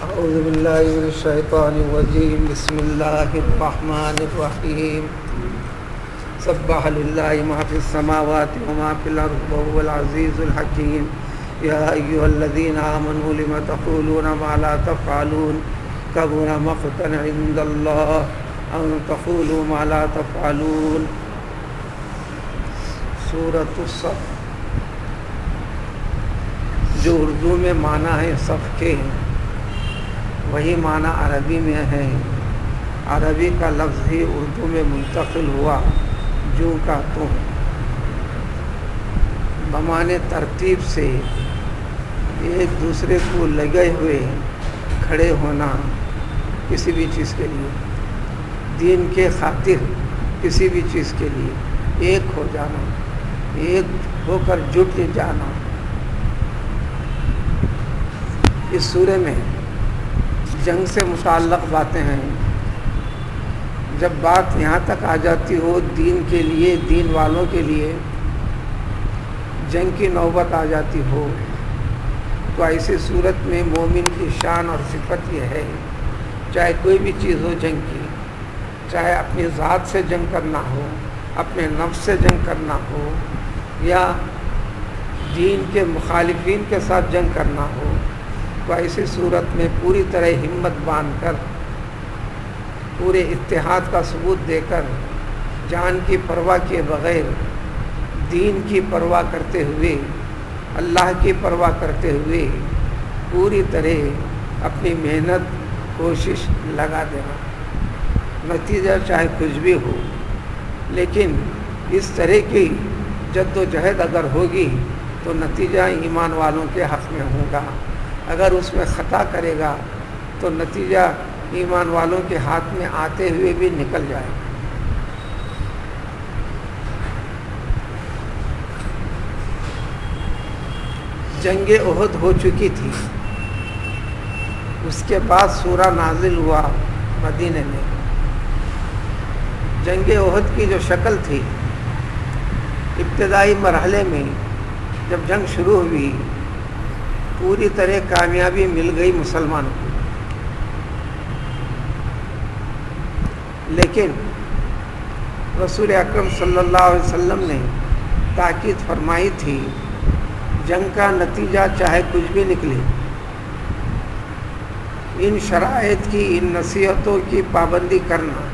أعوذ بالله من الشيطان الرجيم. بسم الله الرحمن الرحيم. سبح لله ما في السماوات وما في الأرض وهو العزيز الحكيم. يا أيها الذين آمنوا لم تقولون ما لا تفعلون كبر مقتا عند الله أن تقولوا ما لا تفعلون. سورۃ الصف جو اردو میں معنی ہے صف کے، وہی معنی عربی میں ہے. عربی کا لفظ ہی اردو میں منتقل ہوا جو کا تم، بمعنی ترتیب سے ایک دوسرے کو لگے ہوئے کھڑے ہونا کسی بھی چیز کے لیے، دین کے خاطر کسی بھی چیز کے لیے ایک ہو جانا، ایک ہو کر جٹ جانا. اس سورے میں جنگ سے متعلق باتیں ہیں. جب بات یہاں تک آ جاتی ہو دین کے لیے، دین والوں کے لیے جنگ کی نوبت آ جاتی ہو، تو ایسی صورت میں مومن کی شان اور صفت یہ ہے، چاہے کوئی بھی چیز ہو جنگ کی، چاہے اپنی ذات سے جنگ کرنا ہو، اپنے نفس سے جنگ کرنا ہو، یا دین کے مخالفین کے ساتھ جنگ کرنا ہو، تو ایسی صورت میں پوری طرح ہمت باندھ کر، پورے اتحاد کا ثبوت دے کر، جان کی پرواہ کیے بغیر، دین کی پرواہ کرتے ہوئے، اللہ کی پرواہ کرتے ہوئے پوری طرح اپنی محنت کوشش لگا دینا. نتیجہ چاہے کچھ بھی ہو، لیکن اس طرح کی جد و جہد اگر ہوگی تو نتیجہ ایمان والوں کے حق میں ہوگا. اگر اس میں خطا کرے گا تو نتیجہ ایمان والوں کے ہاتھ میں آتے ہوئے بھی نکل جائے گا. جنگ احد ہو چکی تھی، اس کے بعد سورہ نازل ہوا مدینے میں. جنگ احد کی جو شکل تھی، ابتدائی مرحلے میں جب جنگ شروع ہوئی پوری طرح کامیابی مل گئی مسلمانوں کو، لیکن رسول اکرم صلی اللہ علیہ وسلم نے تاکید فرمائی تھی جنگ کا نتیجہ چاہے کچھ بھی نکلے، ان شرائط کی، ان نصیحتوں کی پابندی کرنا.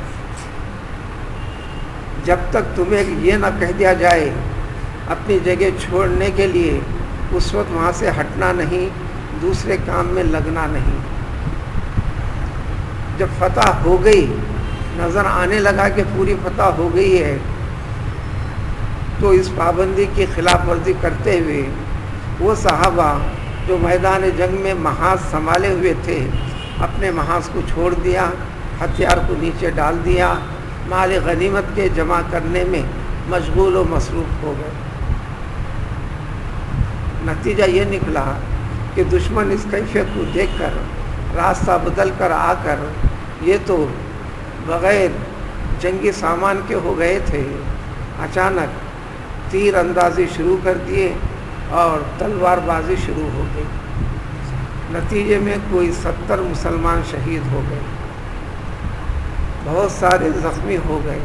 جب تک تمہیں یہ نہ کہہ دیا جائے اپنی جگہ چھوڑنے کے لیے، اس وقت وہاں سے ہٹنا نہیں، دوسرے کام میں لگنا نہیں. جب فتح ہو گئی، نظر آنے لگا کہ پوری فتح ہو گئی ہے، تو اس پابندی کی خلاف ورزی کرتے ہوئے وہ صحابہ جو میدان جنگ میں محاذ سنبھالے ہوئے تھے، اپنے محاذ کو چھوڑ دیا، ہتھیار کو نیچے ڈال دیا، مال غنیمت کے جمع کرنے میں مشغول و مصروف ہو گئے. نتیجہ یہ نکلا کہ دشمن اس کیفیت کو دیکھ کر راستہ بدل کر آ کر یہ تو بغیر جنگی سامان کے ہو گئے تھے، اچانک تیر اندازی شروع کر دیے اور تلوار بازی شروع ہو گئی. نتیجے میں کوئی 70 مسلمان شہید ہو گئے، بہت سارے زخمی ہو گئے،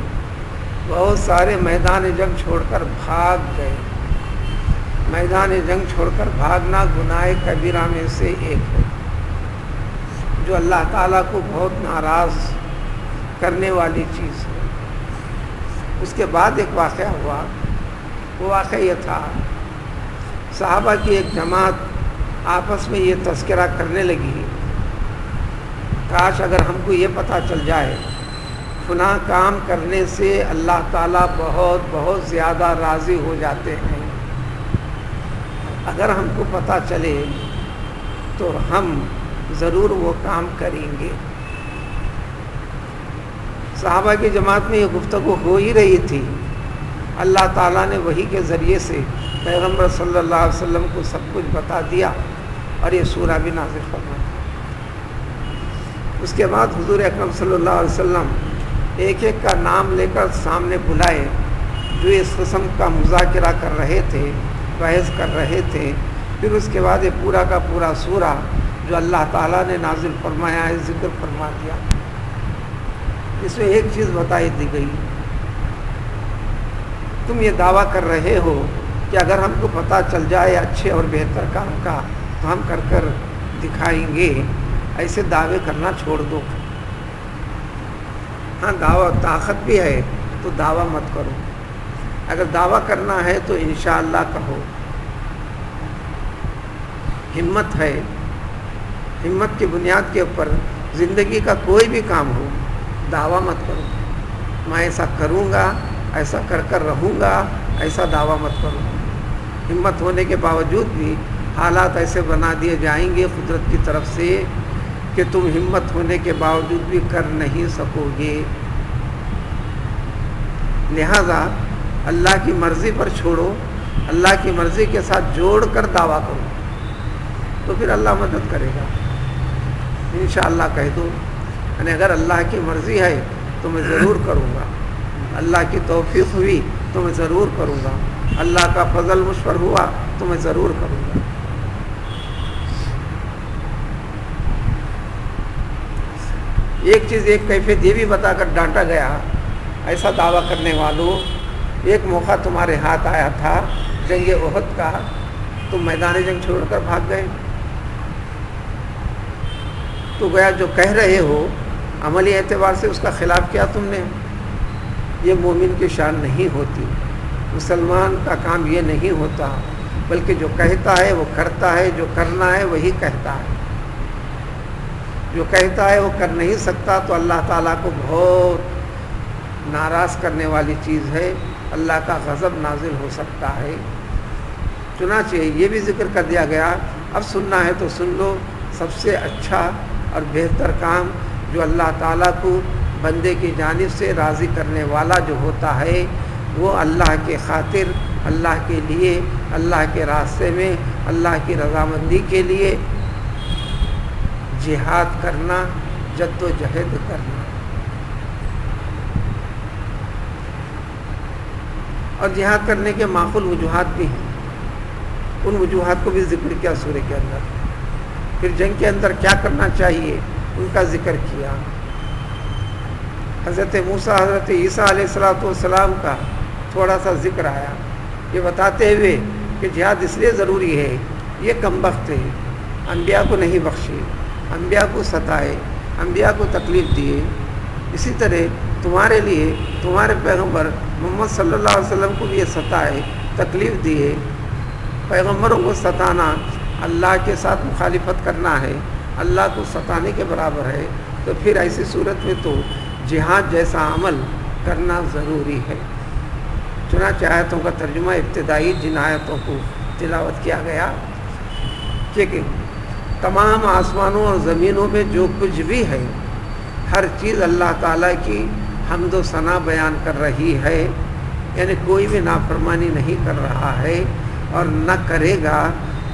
بہت سارے میدان جنگ چھوڑ کر بھاگ گئے. میدان جنگ چھوڑ کر بھاگنا گناہ کبیرہ میں سے ایک ہے، جو اللہ تعالیٰ کو بہت ناراض کرنے والی چیز ہے. اس کے بعد ایک واقعہ ہوا. وہ واقعہ یہ تھا، صحابہ کی ایک جماعت آپس میں یہ تذکرہ کرنے لگی، کاش اگر ہم کو یہ پتہ چل جائے فلاں کام کرنے سے اللہ تعالیٰ بہت بہت زیادہ راضی ہو جاتے ہیں، اگر ہم کو پتہ چلے تو ہم ضرور وہ کام کریں گے. صحابہ کی جماعت میں یہ گفتگو ہو ہی رہی تھی. اللہ تعالیٰ نے وحی کے ذریعے سے پیغمبر صلی اللہ علیہ وسلم کو سب کچھ بتا دیا اور یہ سورہ بھی نازل فرما. اس کے بعد حضور اکرم صلی اللہ علیہ وسلم ایک ایک کا نام لے کر سامنے بلائے جو اس قسم کا مذاکرہ کر رہے تھے، بحث کر رہے تھے. پھر اس کے بعد یہ پورا کا پورا سورہ جو اللہ تعالیٰ نے نازل فرمایا ہے، ذکر فرما دیا۔ اس میں ایک چیز بتائی دی گئی، تم یہ دعویٰ کر رہے ہو کہ اگر ہم کو پتہ چل جائے اچھے اور بہتر کام کا تو ہم کر دکھائیں گے، ایسے دعوے کرنا چھوڑ دو۔ ہاں دعویٰ طاقت بھی ہے تو دعویٰ مت کرو، اگر دعویٰ کرنا ہے تو انشاءاللہ کہو۔ ہمت ہے، ہمت کی بنیاد کے اوپر زندگی کا کوئی بھی کام ہو، دعویٰ مت کرو میں ایسا کروں گا، ایسا کر رہوں گا، ایسا دعویٰ مت کرو۔ ہمت ہونے کے باوجود بھی حالات ایسے بنا دیے جائیں گے قدرت کی طرف سے کہ تم ہمت ہونے کے باوجود بھی کر نہیں سکو گے۔ لہذا اللہ کی مرضی پر چھوڑو، اللہ کی مرضی کے ساتھ جوڑ کر دعویٰ کرو تو پھر اللہ مدد کرے گا۔ انشاءاللہ کہہ دو، یعنی اگر اللہ کی مرضی ہے تو میں ضرور کروں گا، اللہ کی توفیق ہوئی تو میں ضرور کروں گا، اللہ کا فضل مجھ پر ہوا تو میں ضرور کروں گا۔ ایک چیز، ایک کیفیت یہ بھی بتا کر ڈانٹا گیا، ایسا دعویٰ کرنے والوں، ایک موقع تمہارے ہاتھ آیا تھا جنگ احد کا، تم میدان جنگ چھوڑ کر بھاگ گئے، تو گویا جو کہہ رہے ہو عملی اعتبار سے اس کا خلاف کیا تم نے۔ یہ مومن کی شان نہیں ہوتی، مسلمان کا کام یہ نہیں ہوتا، بلکہ جو کہتا ہے وہ کرتا ہے، جو کرنا ہے وہی کہتا ہے۔ جو کہتا ہے وہ کر نہیں سکتا تو اللہ تعالیٰ کو بہت ناراض کرنے والی چیز ہے، اللہ کا غضب نازل ہو سکتا ہے۔ چنانچہ یہ بھی ذکر کر دیا گیا، اب سننا ہے تو سن لو، سب سے اچھا اور بہتر کام جو اللہ تعالیٰ کو بندے کی جانب سے راضی کرنے والا جو ہوتا ہے وہ اللہ کے خاطر، اللہ کے لیے، اللہ کے راستے میں، اللہ کی رضامندی کے لیے جہاد کرنا، جد و جہد کرنا۔ اور جہاد کرنے کے معقول وجوہات بھی ہیں، ان وجوہات کو بھی ذکر کیا سورہ کے اندر۔ پھر جنگ کے اندر کیا کرنا چاہیے ان کا ذکر کیا۔ حضرت موسیٰ، حضرت عیسیٰ علیہ السلام کا تھوڑا سا ذکر آیا، یہ بتاتے ہوئے کہ جہاد اس لیے ضروری ہے، یہ کم بخت ہے، انبیاء کو نہیں بخشے، انبیاء کو ستائے، انبیاء کو تکلیف دیے، اسی طرح تمہارے لیے تمہارے پیغمبر محمد صلی اللہ علیہ وسلم کو بھی یہ ستائے، تکلیف دیے۔ پیغمبروں کو ستانا اللہ کے ساتھ مخالفت کرنا ہے، اللہ کو ستانے کے برابر ہے، تو پھر ایسی صورت میں تو جہاد جیسا عمل کرنا ضروری ہے۔ چنانچہ آیتوں کا ترجمہ ابتدائی جن آیتوں کو تلاوت کیا گیا کہ تمام آسمانوں اور زمینوں میں جو کچھ بھی ہے ہر چیز اللہ تعالیٰ کی حمد و ثنا بیان کر رہی ہے، یعنی کوئی بھی نافرمانی نہیں کر رہا ہے اور نہ کرے گا،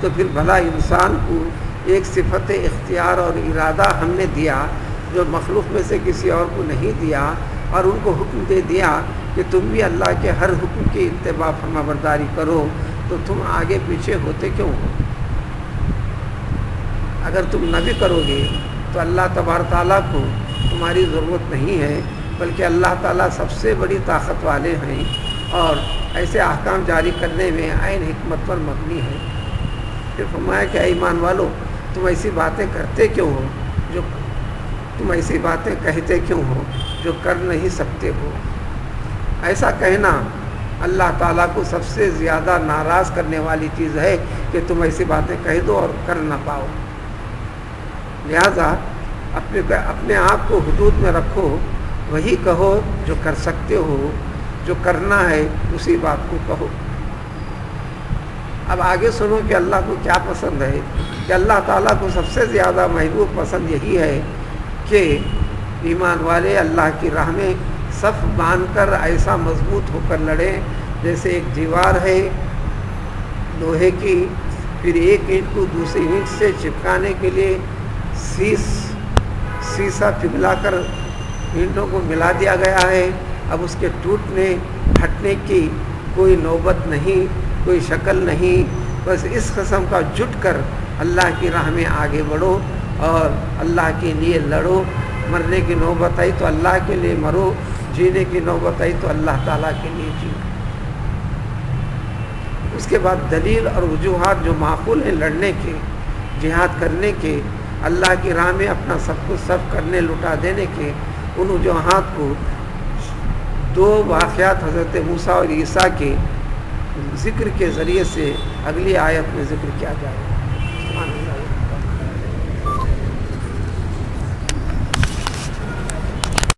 تو پھر بھلا انسان کو ایک صفت اختیار اور ارادہ ہم نے دیا جو مخلوق میں سے کسی اور کو نہیں دیا، اور ان کو حکم دے دیا کہ تم بھی اللہ کے ہر حکم کی اتباع فرما برداری کرو، تو تم آگے پیچھے ہوتے کیوں ہو؟ اگر تم نہ بھی کرو گے تو اللہ تبارک تعالیٰ کو تمہاری ضرورت نہیں ہے، بلکہ اللہ تعالیٰ سب سے بڑی طاقت والے ہیں اور ایسے احکام جاری کرنے میں عین حکمت پر مبنی ہے۔ پھر فرمایا کہ اے ایمان والو، تم ایسی باتیں کرتے کیوں ہو جو تم ایسی باتیں کہتے کیوں ہو جو کر نہیں سکتے ہو؟ ایسا کہنا اللہ تعالیٰ کو سب سے زیادہ ناراض کرنے والی چیز ہے کہ تم ایسی باتیں کہہ دو اور کر نہ پاؤ۔ لہذا اپنے آپ کو حدود میں رکھو، وہی کہو جو کر سکتے ہو، جو کرنا ہے اسی بات کو کہو۔ اب آگے سنو کہ اللہ کو کیا پسند ہے، کہ اللہ تعالیٰ کو سب سے زیادہ محبوب پسند یہی ہے کہ ایمان والے اللہ کی راہ میں صف باندھ کر ایسا مضبوط ہو کر لڑیں جیسے ایک دیوار ہے لوہے کی، پھر ایک اینٹ کو دوسری اینٹ سے چپکانے کے لیے سیسا پگھلا کر اینٹوں کو ملا دیا گیا ہے، اب اس کے ٹوٹنے پھٹنے کی کوئی نوبت نہیں، کوئی شکل نہیں، بس اس قسم کا جٹ کر اللہ کی راہ میں آگے بڑھو اور اللہ کے لیے لڑو. مرنے کی نوبت آئی تو اللہ کے لیے مرو, جینے کی نوبت آئی تو اللہ تعالیٰ کے لیے جیو. اس کے بعد دلیل اور وجوہات جو معقول ہیں لڑنے کے, جہاد کرنے کے, اللہ کی راہ میں اپنا سب کچھ صرف کرنے لٹا دینے کے, ان وجوہات کو دو واقعات حضرت موسیٰ اور عیسیٰ کے ذکر کے ذریعے سے اگلی آیت میں ذکر کیا جائے.